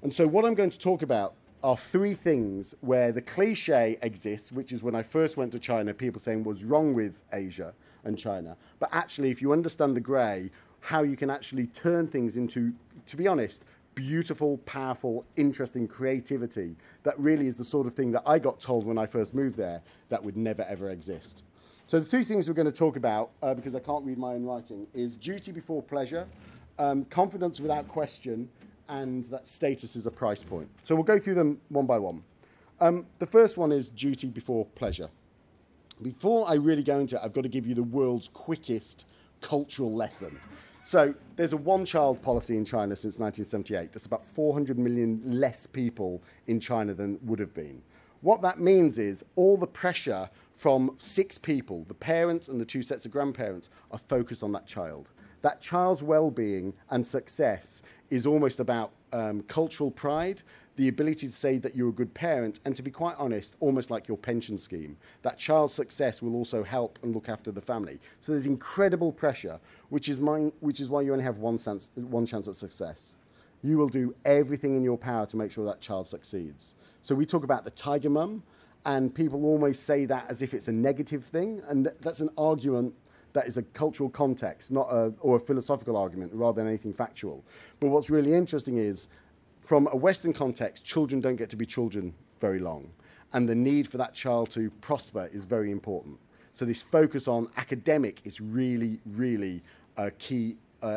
And so what I'm going to talk about are three things where the cliche exists, which is when I first went to China, people saying what's wrong with Asia and China. But actually, if you understand the grey, how you can actually turn things into, to be honest, beautiful, powerful, interesting creativity that really is the sort of thing that I got told when I first moved there that would never, ever exist. So the three things we're going to talk about, because I can't read my own writing, is duty before pleasure, confidence without question, and that status is a price point. So we'll go through them one by one. The first one is duty before pleasure. Before I really go into it, I've got to give you the world's quickest cultural lesson. So there's a one-child policy in China since 1978. There's about 400 million less people in China than would have been. What that means is all the pressure from 6 people, the parents and the 2 sets of grandparents, are focused on that child. That child's well-being and success is almost about cultural pride, the ability to say that you're a good parent, and to be quite honest, almost like your pension scheme. That child's success will also help and look after the family. So there's incredible pressure, which is why you only have one chance at success. You will do everything in your power to make sure that child succeeds. So we talk about the tiger mum, and people always say that as if it's a negative thing, and that's an argument that is a cultural context, or a philosophical argument, rather than anything factual. But what's really interesting is, from a Western context, children don't get to be children very long. And the need for that child to prosper is very important. So this focus on academic is really, really a key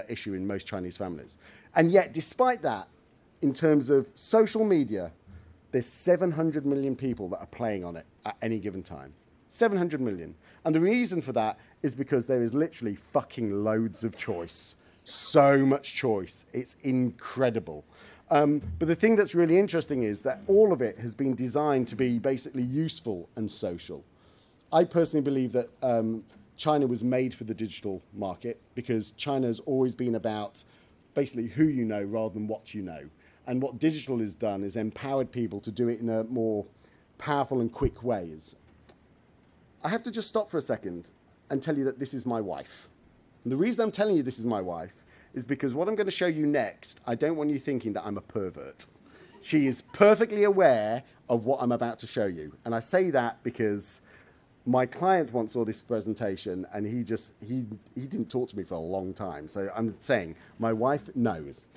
issue in most Chinese families. And yet, despite that, in terms of social media, there's 700 million people that are playing on it at any given time. 700 million. And the reason for that is because there is literally fucking loads of choice. So much choice. It's incredible. But the thing that's really interesting is that all of it has been designed to be basically useful and social. I personally believe that China was made for the digital market because China has always been about basically who you know rather than what you know. And what digital has done is empowered people to do it in a more powerful and quick ways. I have to just stop for a second and tell you that this is my wife. And the reason I'm telling you this is my wife is because what I'm going to show you next, I don't want you thinking that I'm a pervert. She is perfectly aware of what I'm about to show you. And I say that because my client once saw this presentation and he didn't talk to me for a long time. So I'm saying my wife knows.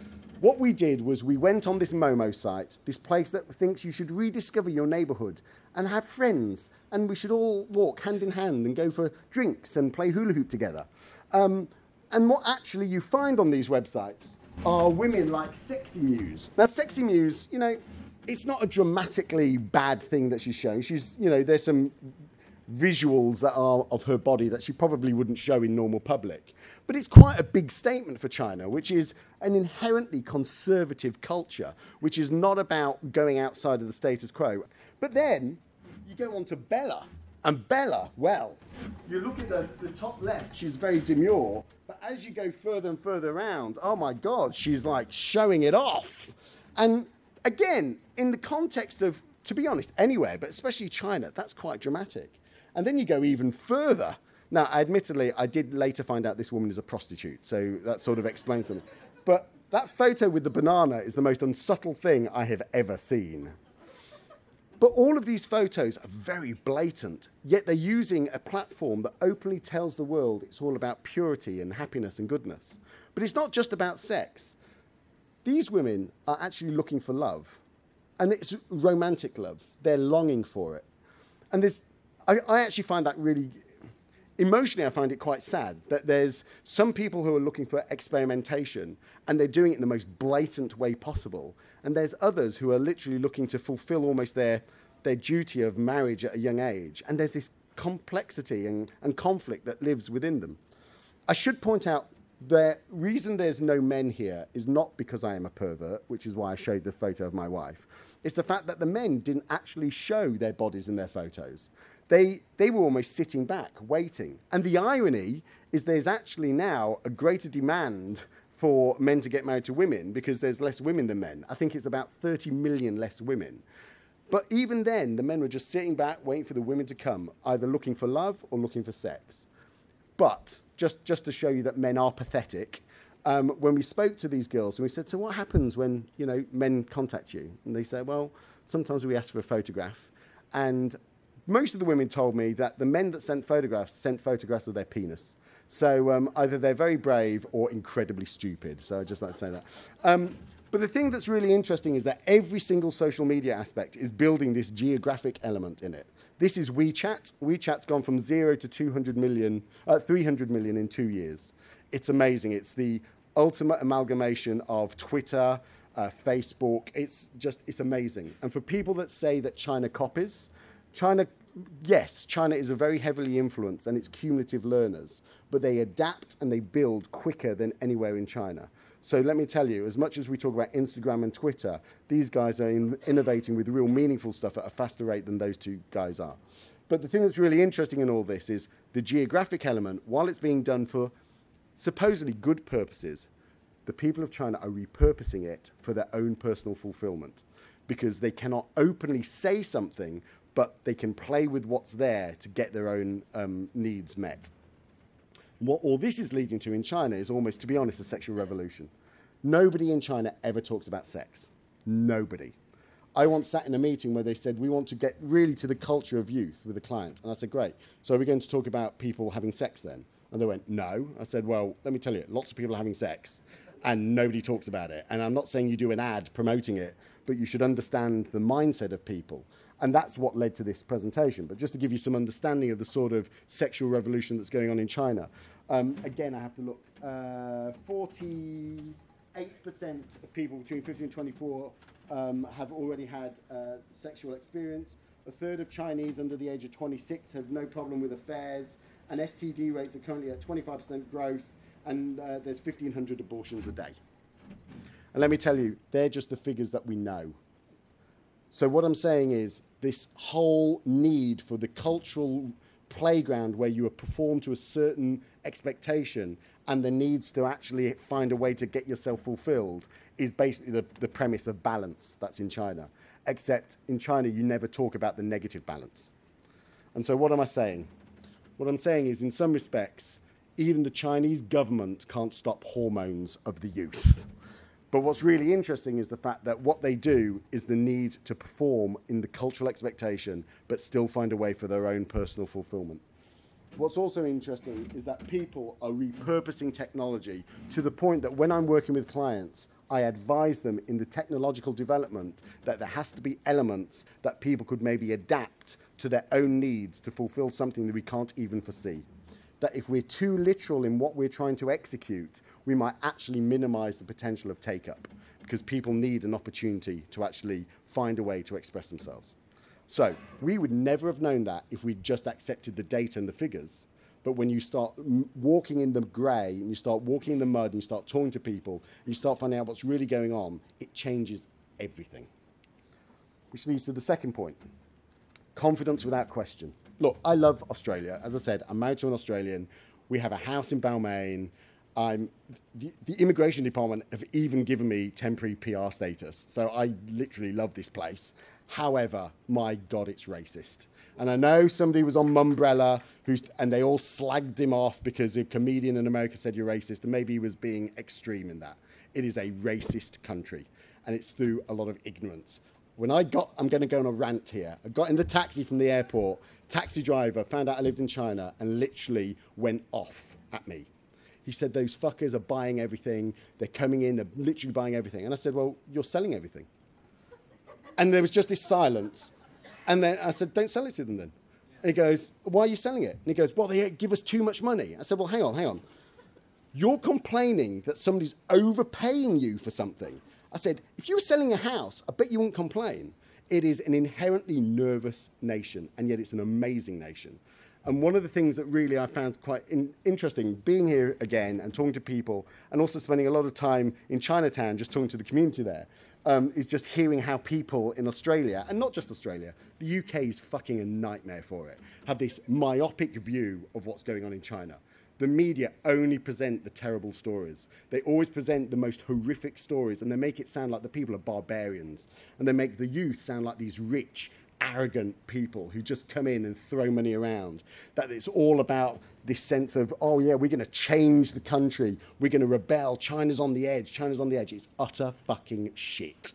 What we did was we went on this Momo site, this place that thinks you should rediscover your neighborhood and have friends, and we should all walk hand in hand and go for drinks and play hula hoop together. And what actually you find on these websites are women like Sexy Muse. Now, Sexy Muse, you know, it's not a dramatically bad thing that she's showing. She's, you know, there's some visuals that are of her body that she probably wouldn't show in normal public. But it's quite a big statement for China, which is an inherently conservative culture, which is not about going outside of the status quo. But then you go on to Bella. And Bella, well, you look at the top left, she's very demure. But as you go further and further around, oh my God, she's like showing it off. And again, in the context of, to be honest, anywhere, but especially China, that's quite dramatic. And then you go even further. Now, admittedly, I did later find out this woman is a prostitute, so that sort of explains something. But that photo with the banana is the most unsubtle thing I have ever seen. But all of these photos are very blatant, yet they're using a platform that openly tells the world it's all about purity and happiness and goodness. But it's not just about sex. These women are actually looking for love, and it's romantic love. They're longing for it. And I actually find that really, emotionally, I find it quite sad that there's some people who are looking for experimentation and they're doing it in the most blatant way possible. And there's others who are literally looking to fulfill almost their duty of marriage at a young age. And there's this complexity and conflict that lives within them. I should point out the reason there's no men here is not because I am a pervert, which is why I showed the photo of my wife. It's the fact that the men didn't actually show their bodies in their photos. They were almost sitting back, waiting. And the irony is there's actually now a greater demand for men to get married to women because there's less women than men. I think it's about 30 million less women. But even then, the men were just sitting back, waiting for the women to come, either looking for love or looking for sex. But just to show you that men are pathetic, when we spoke to these girls and we said, so what happens when, you know, men contact you? And they said, well, sometimes we ask for a photograph. And most of the women told me that the men that sent photographs of their penis. So either they're very brave or incredibly stupid. So I'd just like to say that. But the thing that's really interesting is that every single social media aspect is building this geographic element in it. This is WeChat. WeChat's gone from 0 to 300 million in 2 years. It's amazing. It's the ultimate amalgamation of Twitter, Facebook. It's amazing. And for people that say that China copies, yes, China is a very heavily influenced and it's cumulative learners, but they adapt and they build quicker than anywhere in China. So let me tell you, as much as we talk about Instagram and Twitter, these guys are innovating with real meaningful stuff at a faster rate than those two guys are. But the thing that's really interesting in all this is the geographic element, while it's being done for supposedly good purposes, the people of China are repurposing it for their own personal fulfillment because they cannot openly say something, but they can play with what's there to get their own needs met. What all this is leading to in China is almost, to be honest, a sexual revolution. Nobody in China ever talks about sex. Nobody. I once sat in a meeting where they said, we want to get really to the culture of youth with a client. And I said, great. So are we going to talk about people having sex then? And they went, no. I said, well, let me tell you, lots of people are having sex and nobody talks about it. And I'm not saying you do an ad promoting it, but you should understand the mindset of people. And that's what led to this presentation. But just to give you some understanding of the sort of sexual revolution that's going on in China. Again, I have to look. 48% of people between 15 and 24 have already had sexual experience. A third of Chinese under the age of 26 have no problem with affairs. And STD rates are currently at 25% growth. And there's 1,500 abortions a day. And let me tell you, they're just the figures that we know. So what I'm saying is this whole need for the cultural playground where you are performed to a certain expectation and the needs to actually find a way to get yourself fulfilled is basically the premise of balance that's in China. Except in China, you never talk about the negative balance. And so what am I saying? What I'm saying is, in some respects, even the Chinese government can't stop hormones of the youth. But what's really interesting is the fact that what they do is the need to perform in the cultural expectation, but still find a way for their own personal fulfillment. What's also interesting is that people are repurposing technology to the point that when I'm working with clients, I advise them in the technological development that there has to be elements that people could maybe adapt to their own needs to fulfill something that we can't even foresee. That if we're too literal in what we're trying to execute, we might actually minimize the potential of take-up because people need an opportunity to actually find a way to express themselves. So we would never have known that if we'd just accepted the data and the figures. But when you start walking in the grey and you start walking in the mud and you start talking to people, and you start finding out what's really going on, it changes everything. Which leads to the second point, confidence without question. Look, I love Australia. As I said, I'm married to an Australian. We have a house in Balmain. The immigration department have even given me temporary PR status. So I literally love this place. However, my God, it's racist. And I know somebody was on Mumbrella and they all slagged him off because a comedian in America said you're racist, and maybe he was being extreme in that. It is a racist country, and it's through a lot of ignorance. I'm going to go on a rant here. I got in the taxi from the airport. Taxi driver found out I lived in China and literally went off at me. He said, those fuckers are buying everything. They're coming in, they're literally buying everything. And I said, well, you're selling everything. And there was just this silence. And then I said, don't sell it to them then. And he goes, why are you selling it? And he goes, well, they give us too much money. I said, well, hang on. You're complaining that somebody's overpaying you for something. I said, if you were selling a house, I bet you wouldn't complain. It is an inherently nervous nation, and yet it's an amazing nation. And one of the things that really I found quite interesting, being here again and talking to people, and also spending a lot of time in Chinatown just talking to the community there, is just hearing how people in Australia, and not just Australia, the UK is fucking a nightmare for it, have this myopic view of what's going on in China. The media only present the terrible stories. They always present the most horrific stories, and they make it sound like the people are barbarians. And they make the youth sound like these rich, arrogant people who just come in and throw money around. That it's all about this sense of, oh yeah, we're going to change the country. We're going to rebel. China's on the edge. China's on the edge. It's utter fucking shit.